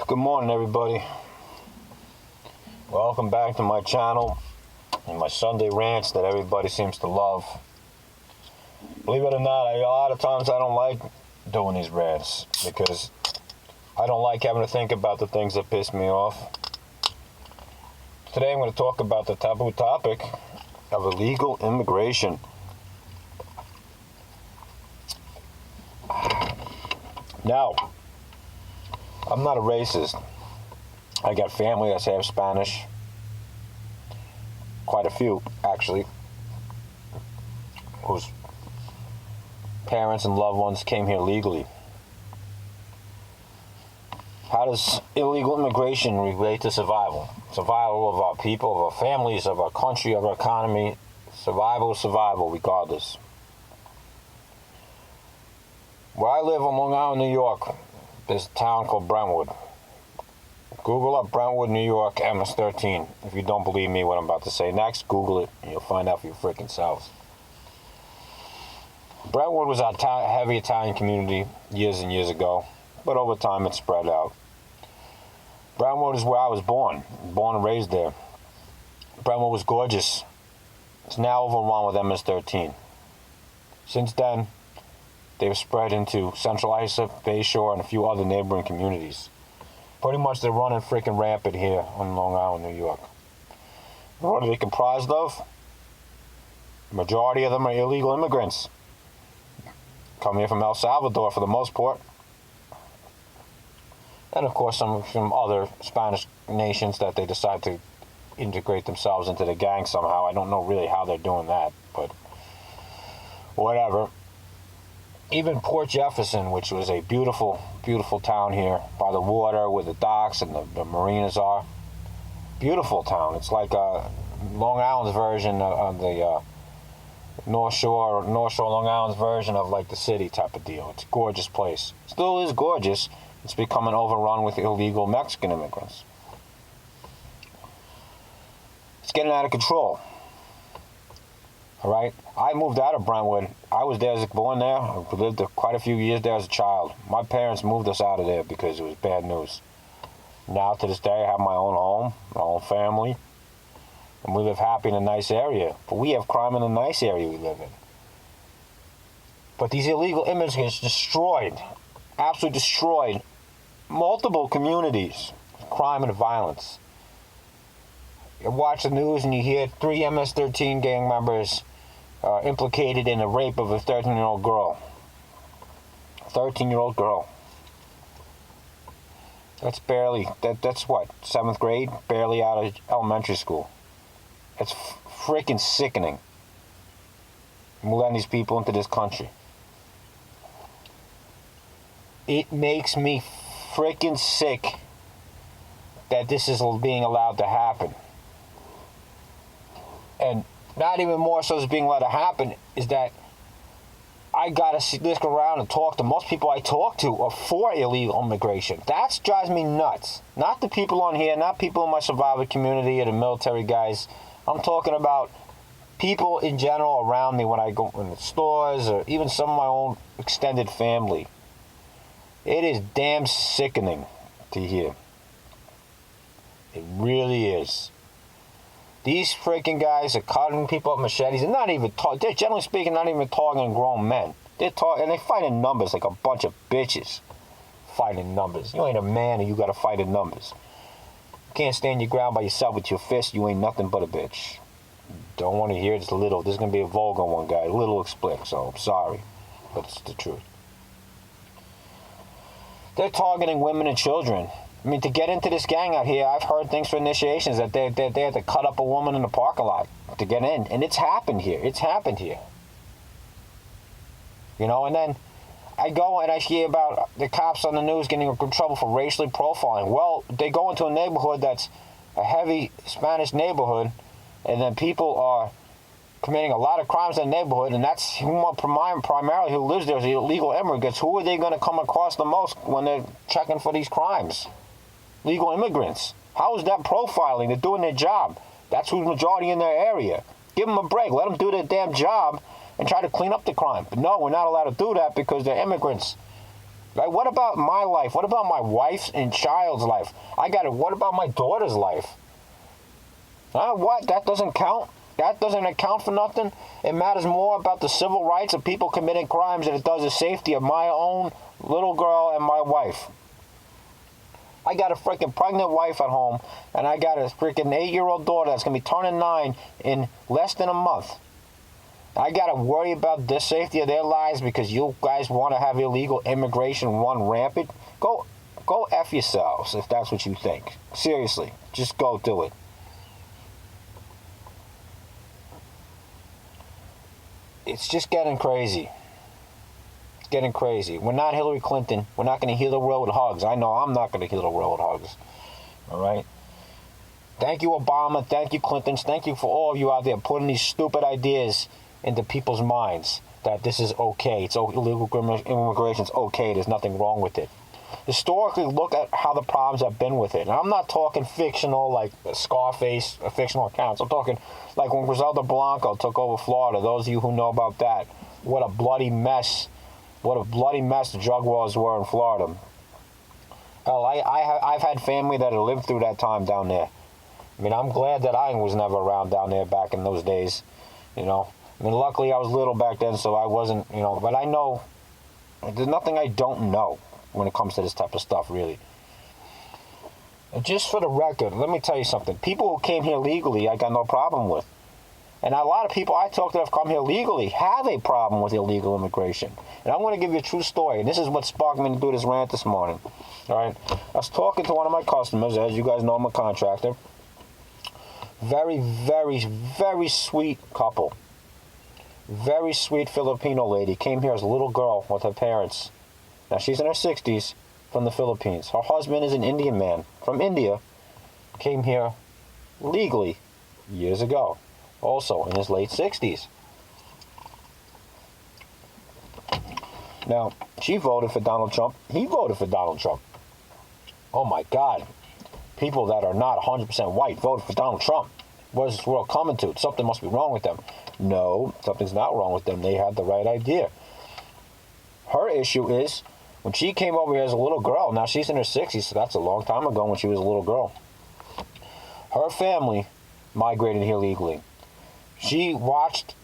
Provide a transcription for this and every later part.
Good morning, everybody. Welcome back to my channel and my Sunday rants that everybody seems to love. Believe it or not, a lot of times I don't like doing these rants because I don't like having to think about the things that piss me off. Today I'm going to talk about the taboo topic of illegal immigration. Now, I'm not a racist. I got family that's half Spanish. Quite a few, actually, whose parents and loved ones came here legally. How does illegal immigration relate to survival? Survival of our people, of our families, of our country, of our economy. Survival, regardless. Where I live on Long Island, New York, there's a town called Brentwood. Google up Brentwood, New York, MS-13. If you don't believe me what I'm about to say next, Google it, and you'll find out for your freaking selves. Brentwood was a heavy Italian community years and years ago, but over time it spread out. Brentwood is where I was born and raised there. Brentwood was gorgeous. It's now overrun with MS-13. Since then, they've spread into Central Islip, Bayshore, and a few other neighboring communities. Pretty much they're running freaking rampant here on Long Island, New York. What are they comprised of? The majority of them are illegal immigrants. Come here from El Salvador for the most part. And of course some from other Spanish nations that they decide to integrate themselves into the gang somehow. I don't know really how they're doing that, but whatever. Even Port Jefferson, which was a beautiful, beautiful town here by the water where the docks and the marinas are. Beautiful town. It's like Long Island's version of the North Shore Long Island's version of like the city type of deal. It's a gorgeous place. Still is gorgeous. It's becoming overrun with illegal Mexican immigrants. It's getting out of control. All right, I moved out of Brentwood. I was there born there. I lived quite a few years there as a child. My parents moved us out of there because it was bad news. Now to this day, I have my own home, my own family, and we live happy in a nice area. But we have crime in the nice area we live in. But these illegal immigrants absolutely destroyed multiple communities, crime and violence. You watch the news and you hear 3 MS-13 gang members implicated in the rape of a 13-year-old girl. 13-year-old girl. That's what, 7th grade? Barely out of elementary school. It's freaking sickening. We're letting these people into this country. It makes me freaking sick that this is being allowed to happen. And not even more so as being allowed to happen is that I gotta look around and talk to most people I talk to are for illegal immigration. That drives me nuts. Not the people on here, not people in my survivor community or the military guys. I'm talking about people in general around me when I go in the stores or even some of my own extended family. It is damn sickening to hear. It really is. These freaking guys are cutting people up with machetes and they're generally speaking not even targeting grown men. And they fight in numbers like a bunch of bitches. Fight in numbers. You ain't a man and you gotta fight in numbers. You can't stand your ground by yourself with your fist, you ain't nothing but a bitch. Don't want to hear this little. There's gonna be a vulgar one guy, a little explicit, so I'm sorry. But it's the truth. They're targeting women and children. I mean, to get into this gang out here, I've heard things for initiations that they had to cut up a woman in the parking lot to get in. And it's happened here. It's happened here. You know, and then I go and I hear about the cops on the news getting in trouble for racially profiling. Well, they go into a neighborhood that's a heavy Spanish neighborhood, and then people are committing a lot of crimes in the neighborhood, and that's primarily who lives there is the illegal immigrants. Who are they going to come across the most when they're checking for these crimes? Legal immigrants. How is that profiling? They're doing their job. That's who's majority in their area. Give them a break. Let them do their damn job and try to clean up the crime. But no, we're not allowed to do that because they're immigrants. Right? What about my life? What about my wife's and child's life? What about my daughter's life? What? That doesn't count? That doesn't account for nothing? It matters more about the civil rights of people committing crimes than it does the safety of my own little girl and my wife. I got a freaking pregnant wife at home, and I got a freaking 8-year-old daughter that's going to be turning 9 in less than a month. I got to worry about the safety of their lives because you guys want to have illegal immigration run rampant? Go F yourselves if that's what you think. Seriously, just go do it. It's just getting crazy. It's getting crazy. We're not Hillary Clinton. We're not going to heal the world with hugs. I know I'm not going to heal the world with hugs. All right? Thank you, Obama. Thank you, Clintons. Thank you for all of you out there putting these stupid ideas into people's minds that this is okay. It's illegal immigration. It's okay. There's nothing wrong with it. Historically, look at how the problems have been with it. And I'm not talking fictional, like Scarface, fictional accounts. I'm talking like when Griselda Blanco took over Florida. Those of you who know about that, what a bloody mess the drug wars were in Florida. Hell, I've had family that have lived through that time down there. I mean, I'm glad that I was never around down there back in those days, you know. I mean, luckily I was little back then, so I wasn't, you know, but I know, there's nothing I don't know when it comes to this type of stuff, really. And just for the record, let me tell you something. People who came here legally, I got no problem with. And a lot of people I talk to that have come here legally have a problem with illegal immigration. And I'm going to give you a true story, and this is what sparked me to do this rant this morning. All right? I was talking to one of my customers. As you guys know, I'm a contractor. Very, very, very sweet couple. Very sweet Filipino lady. Came here as a little girl with her parents. Now, she's in her 60s from the Philippines. Her husband is an Indian man from India. Came here legally years ago. Also in his late 60s. Now, she voted for Donald Trump. He voted for Donald Trump. Oh, my God. People that are not 100% white voted for Donald Trump. What is this world coming to? Something must be wrong with them. No, something's not wrong with them. They had the right idea. Her issue is, when she came over here as a little girl, now she's in her 60s, so that's a long time ago when she was a little girl. Her family migrated here legally. She watched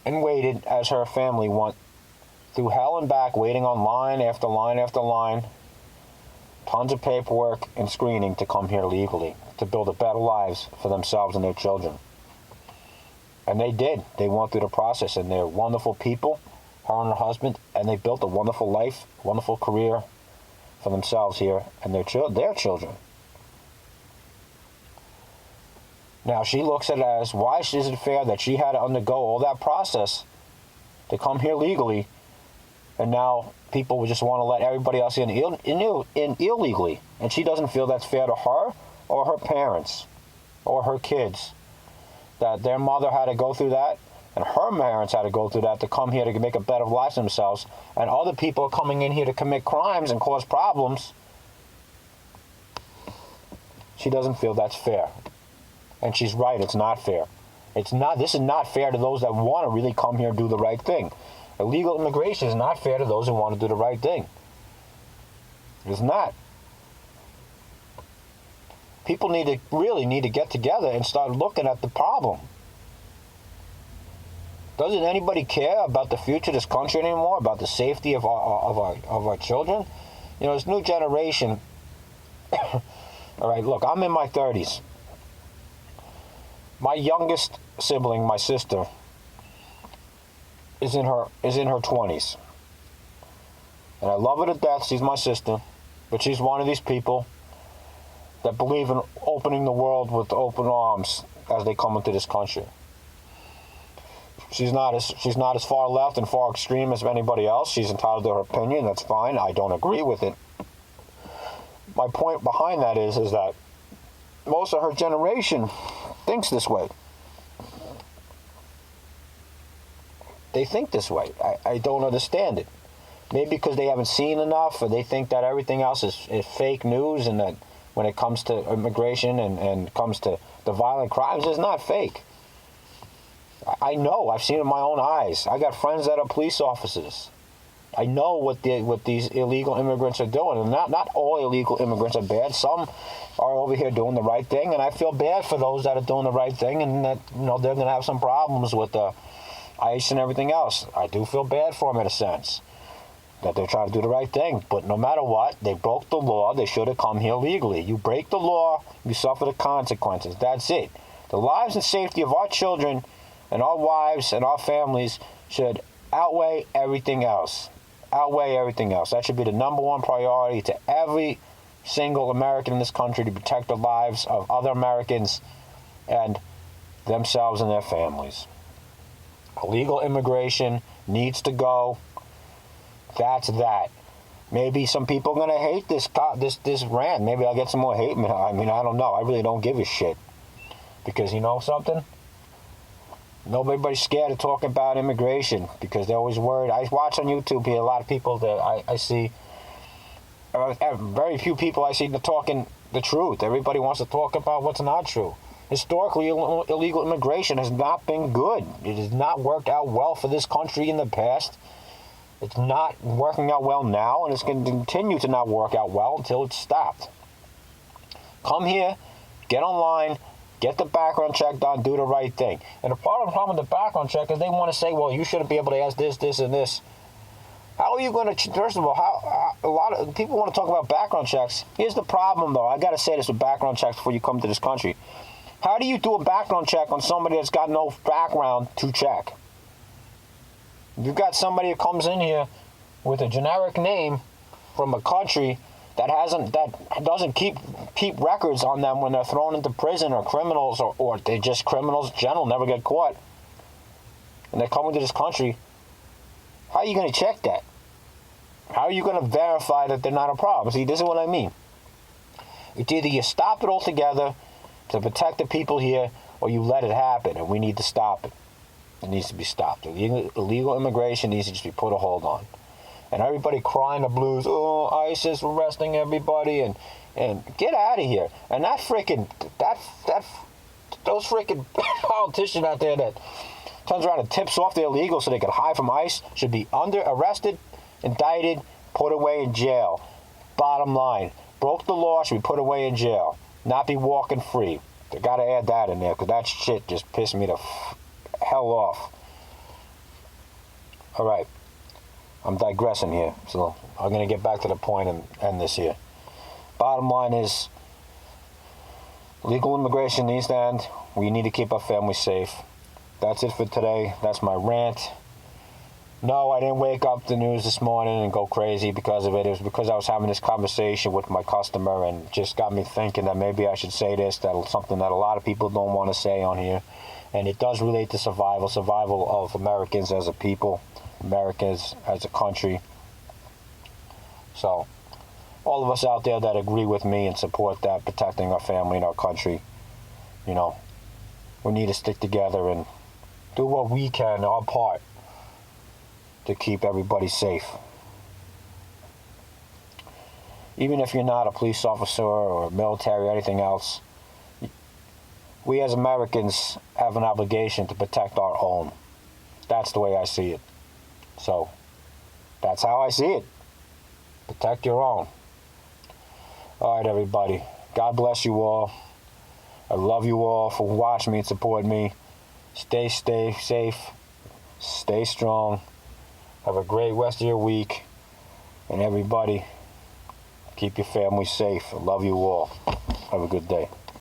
and waited as her family went through hell and back, waiting on line after line after line, tons of paperwork and screening to come here legally, to build a better lives for themselves and their children. And they did. They went through the process, and they're wonderful people, her and her husband, and they built a wonderful life, wonderful career for themselves here and their children. Now, she looks at it as, why is it fair that she had to undergo all that process to come here legally, and now people would just want to let everybody else in illegally, and she doesn't feel that's fair to her or her parents or her kids, that their mother had to go through that, and her parents had to go through that to come here to make a better life for themselves, and other people are coming in here to commit crimes and cause problems. She doesn't feel that's fair. And she's right, it's not fair. This is not fair to those that want to really come here and do the right thing. Illegal immigration is not fair to those who want to do the right thing. It's not. People really need to get together and start looking at the problem. Doesn't anybody care about the future of this country anymore, about the safety of our children? You know, this new generation. All right, look, I'm in my 30s. My youngest sibling, my sister, is in her 20s. And I love her to death. She's my sister. But she's one of these people that believe in opening the world with open arms as they come into this country. She's not as far left and far extreme as anybody else. She's entitled to her opinion. That's fine. I don't agree with it. My point behind that is that most of her generation thinks this way. They think this way. I don't understand it. Maybe because they haven't seen enough, or they think that everything else is fake news, and that when it comes to immigration and comes to the violent crimes, it's not fake. I know. I've seen it with my own eyes. I got friends that are police officers. I know what these illegal immigrants are doing, and not all illegal immigrants are bad. Some are over here doing the right thing, and I feel bad for those that are doing the right thing, and that they're going to have some problems with the ICE and everything else. I do feel bad for them in a sense that they're trying to do the right thing, but no matter what, they broke the law. They should have come here legally. You break the law, you suffer the consequences. That's it. The lives and safety of our children and our wives and our families should outweigh everything else. Outweigh everything else. That should be the number one priority to every single American in this country, to protect the lives of other Americans and themselves and their families. Illegal immigration needs to go. That's that. Maybe some people are gonna hate this rant. Maybe I'll get some more hate mail. I mean, I don't know. I really don't give a shit, because you know something? Nobody's scared of talking about immigration because they're always worried. I watch on YouTube here a lot of people that I see. Very few people I see talking the truth. Everybody wants to talk about what's not true. Historically, illegal immigration has not been good. It has not worked out well for this country in the past. It's not working out well now, and it's going to continue to not work out well until it's stopped. Come here, get online, get the background check done, do the right thing. And the problem with the background check is they want to say, well, you shouldn't be able to ask this, this, and this. How are you going to, first of all, a lot of people want to talk about background checks. Here's the problem, though. I got to say this with background checks before you come to this country. How do you do a background check on somebody that's got no background to check? You've got somebody who comes in here with a generic name from a country that doesn't keep records on them when they're thrown into prison, or criminals, or they're just criminals in general, never get caught, and they're coming to this country. How are you going to check that? How are you going to verify that they're not a problem? See, this is what I mean. It's either you stop it altogether to protect the people here, or you let it happen, and we need to stop it. It needs to be stopped. Illegal immigration needs to just be put a hold on. And everybody crying the blues, oh, ISIS arresting everybody, and get out of here. And those freaking politicians out there that turns around and tips off the illegal so they can hide from ICE should be arrested, indicted, put away in jail. Bottom line, broke the law, should be put away in jail, not be walking free. They got to add that in there, because that shit just pissed me the hell off. All right, I'm digressing here, so I'm going to get back to the point and end this here. Bottom line is, legal immigration needs to end. We need to keep our families safe. That's it for today. That's my rant. No, I didn't wake up the news this morning and go crazy because of it. It was because I was having this conversation with my customer, and just got me thinking that maybe I should say this, that's something that a lot of people don't want to say on here. And it does relate to survival of Americans as a people, Americans as a country. So, all of us out there that agree with me and support that, protecting our family and our country, we need to stick together and do what we can, our part, to keep everybody safe. Even if you're not a police officer or military or anything else, we as Americans have an obligation to protect our own. That's the way I see it. So, that's how I see it. Protect your own. All right, everybody. God bless you all. I love you all for watching me and supporting me. Stay safe. Stay strong. Have a great rest of your week. And everybody, keep your family safe. I love you all. Have a good day.